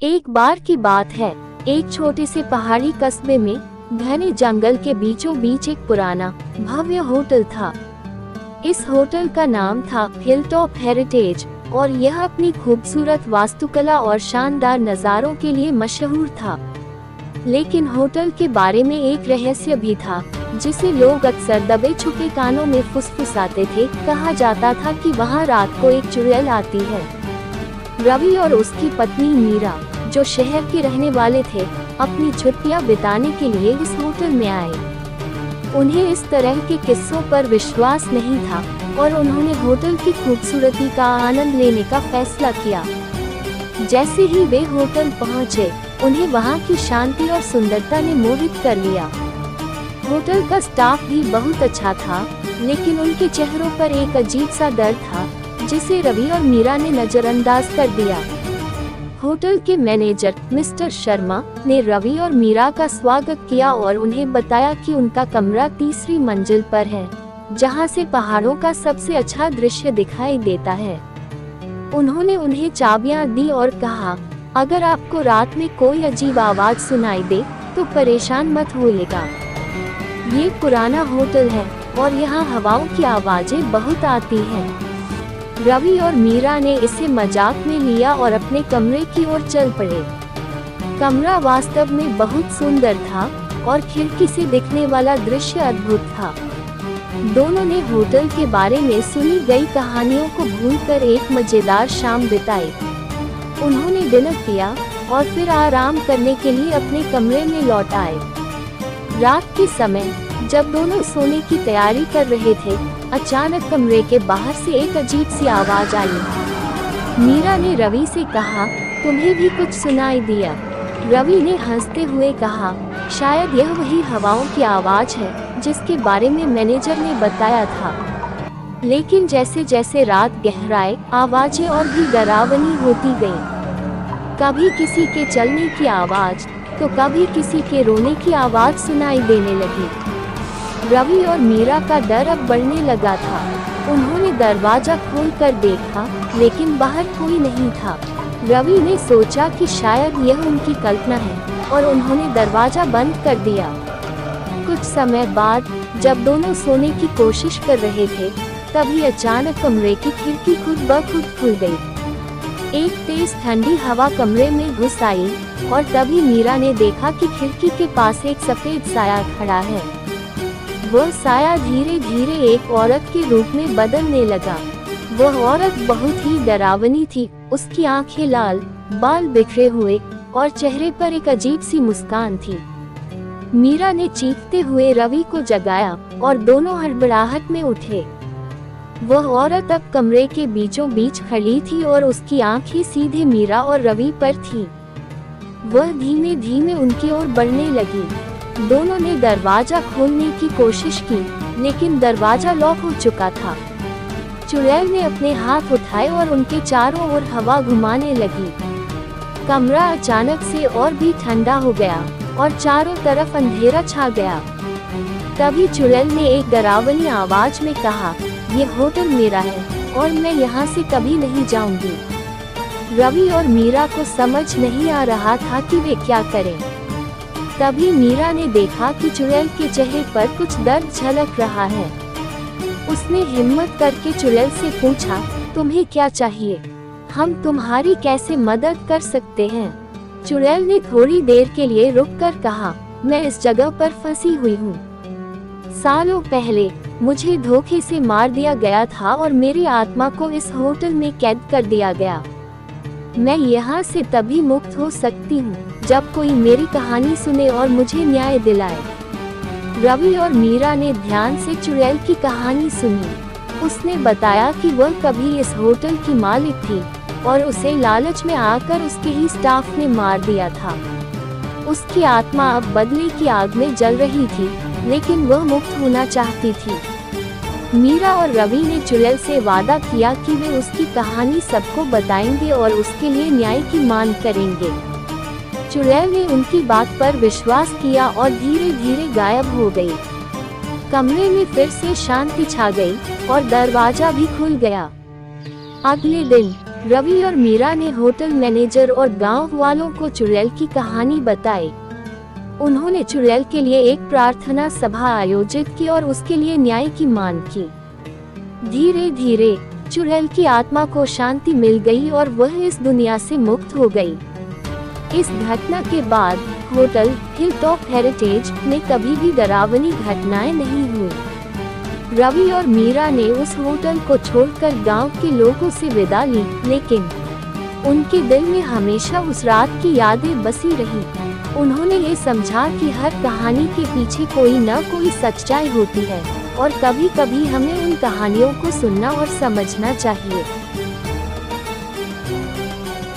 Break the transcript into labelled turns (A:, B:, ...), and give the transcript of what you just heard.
A: एक बार की बात है, एक छोटे से पहाड़ी कस्बे में घने जंगल के बीचों बीच एक पुराना भव्य होटल था। इस होटल का नाम था हिलटॉप हेरिटेज और यह अपनी खूबसूरत वास्तुकला और शानदार नज़ारों के लिए मशहूर था। लेकिन होटल के बारे में एक रहस्य भी था, जिसे लोग अक्सर दबे छुपे कानों में फुसफुसाते थे। कहा जाता था कि वहां रात को एक चुड़ैल आती है। रवि और उसकी पत्नी मीरा, जो शहर के रहने वाले थे, अपनी छुट्टियां बिताने के लिए इस होटल में आए। उन्हें इस तरह के किस्सों पर विश्वास नहीं था और उन्होंने होटल की खूबसूरती का आनंद लेने का फैसला किया। जैसे ही वे होटल पहुंचे, उन्हें वहां की शांति और सुंदरता ने मोहित कर लिया। होटल का स्टाफ भी बहुत अच्छा था, लेकिन उनके चेहरों पर एक अजीब सा डर था, जिसे रवि और मीरा ने नजरअंदाज कर दिया। होटल के मैनेजर मिस्टर शर्मा ने रवि और मीरा का स्वागत किया और उन्हें बताया कि उनका कमरा तीसरी मंजिल पर है, जहां से पहाड़ों का सबसे अच्छा दृश्य दिखाई देता है। उन्होंने उन्हें चाबियां दी और कहा, अगर आपको रात में कोई अजीब आवाज सुनाई दे तो परेशान मत होइएगा। ये पुराना होटल है और यहाँ हवाओं की आवाजें बहुत आती हैं। रवि और मीरा ने इसे मजाक में लिया और अपने कमरे की ओर चल पड़े। कमरा वास्तव में बहुत सुंदर था और खिड़की से दिखने वाला दृश्य अद्भुत था। दोनों ने होटल के बारे में सुनी गई कहानियों को भूलकर एक मजेदार शाम बिताई। उन्होंने डिनर किया और फिर आराम करने के लिए अपने कमरे में लौट आए। रात के समय जब दोनों सोने की तैयारी कर रहे थे, अचानक कमरे के बाहर से एक अजीब सी आवाज आई। मीरा ने रवि से कहा, तुम्हें भी कुछ सुनाई दिया? रवि ने हंसते हुए कहा, शायद यह वही हवाओं की आवाज है जिसके बारे में मैनेजर ने बताया था। लेकिन जैसे जैसे रात गहराए, आवाजें और भी डरावनी होती गईं। कभी किसी के चलने की आवाज तो कभी किसी के रोने की आवाज सुनाई देने लगी। रवि और मीरा का डर अब बढ़ने लगा था। उन्होंने दरवाजा खोलकर देखा, लेकिन बाहर कोई नहीं था। रवि ने सोचा कि शायद यह उनकी कल्पना है और उन्होंने दरवाजा बंद कर दिया। कुछ समय बाद जब दोनों सोने की कोशिश कर रहे थे, तभी अचानक कमरे की खिड़की खुद ब खुद खुल गई। एक तेज ठंडी हवा कमरे में घुस आई और तभी मीरा ने देखा कि खिड़की के पास एक सफेद साया खड़ा है। वह साया धीरे धीरे एक औरत के रूप में बदलने लगा। वह औरत बहुत ही डरावनी थी। उसकी आंखें लाल, बाल बिखरे हुए और चेहरे पर एक अजीब सी मुस्कान थी। मीरा ने चीखते हुए रवि को जगाया और दोनों हड़बड़ाहट में उठे। वह औरत अब कमरे के बीचों बीच खड़ी थी और उसकी आंखें सीधे मीरा और रवि पर थीं। वह धीमे धीमे उनकी ओर बढ़ने लगी। दोनों ने दरवाजा खोलने की कोशिश की, लेकिन दरवाजा लॉक हो चुका था। चुड़ैल ने अपने हाथ उठाए और उनके चारों ओर हवा घुमाने लगी। कमरा अचानक से और भी ठंडा हो गया और चारों तरफ अंधेरा छा गया। तभी चुड़ैल ने एक डरावनी आवाज में कहा, ये होटल मेरा है और मैं यहाँ से कभी नहीं जाऊंगी। रवि और मीरा को समझ नहीं आ रहा था कि वे क्या करें। तभी मीरा ने देखा कि चुड़ैल के चेहरे पर कुछ दर्द झलक रहा है। उसने हिम्मत करके चुड़ैल से पूछा, तुम्हें क्या चाहिए? हम तुम्हारी कैसे मदद कर सकते हैं? चुड़ैल ने थोड़ी देर के लिए रुककर कहा, मैं इस जगह पर फंसी हुई हूँ। सालों पहले मुझे धोखे से मार दिया गया था और मेरी आत्मा को इस होटल में कैद कर दिया गया। मैं यहाँ से तभी मुक्त हो सकती हूँ जब कोई मेरी कहानी सुने और मुझे न्याय दिलाए। रवि और मीरा ने ध्यान से चुड़ैल की कहानी सुनी। उसने बताया कि वह कभी इस होटल की मालिक थी और उसे लालच में आकर उसके ही स्टाफ ने मार दिया था। उसकी आत्मा अब बदले की आग में जल रही थी, लेकिन वह मुक्त होना चाहती थी। मीरा और रवि ने चुड़ैल से वादा किया कि वे उसकी कहानी सबको बताएंगे और उसके लिए न्याय की मांग करेंगे। चुड़ैल ने उनकी बात पर विश्वास किया और धीरे धीरे गायब हो गई। कमरे में फिर से शांति छा गई और दरवाजा भी खुल गया। अगले दिन रवि और मीरा ने होटल मैनेजर और गांव वालों को चुड़ैल की कहानी बताई। उन्होंने चुड़ैल के लिए एक प्रार्थना सभा आयोजित की और उसके लिए न्याय की मांग की। धीरे धीरे चुड़ैल की आत्मा को शांति मिल गई और वह इस दुनिया से मुक्त हो गई। इस घटना के बाद होटल हिलटॉप हेरिटेज में कभी भी डरावनी घटनाएं नहीं हुई। रवि और मीरा ने उस होटल को छोड़कर गांव के लोगों से विदा ली, लेकिन उनके दिल में हमेशा उस रात की यादें बसी रही। उन्होंने ये समझा कि हर कहानी के पीछे कोई न कोई सच्चाई होती है और कभी-कभी हमें उन कहानियों को सुनना और समझना चाहिए।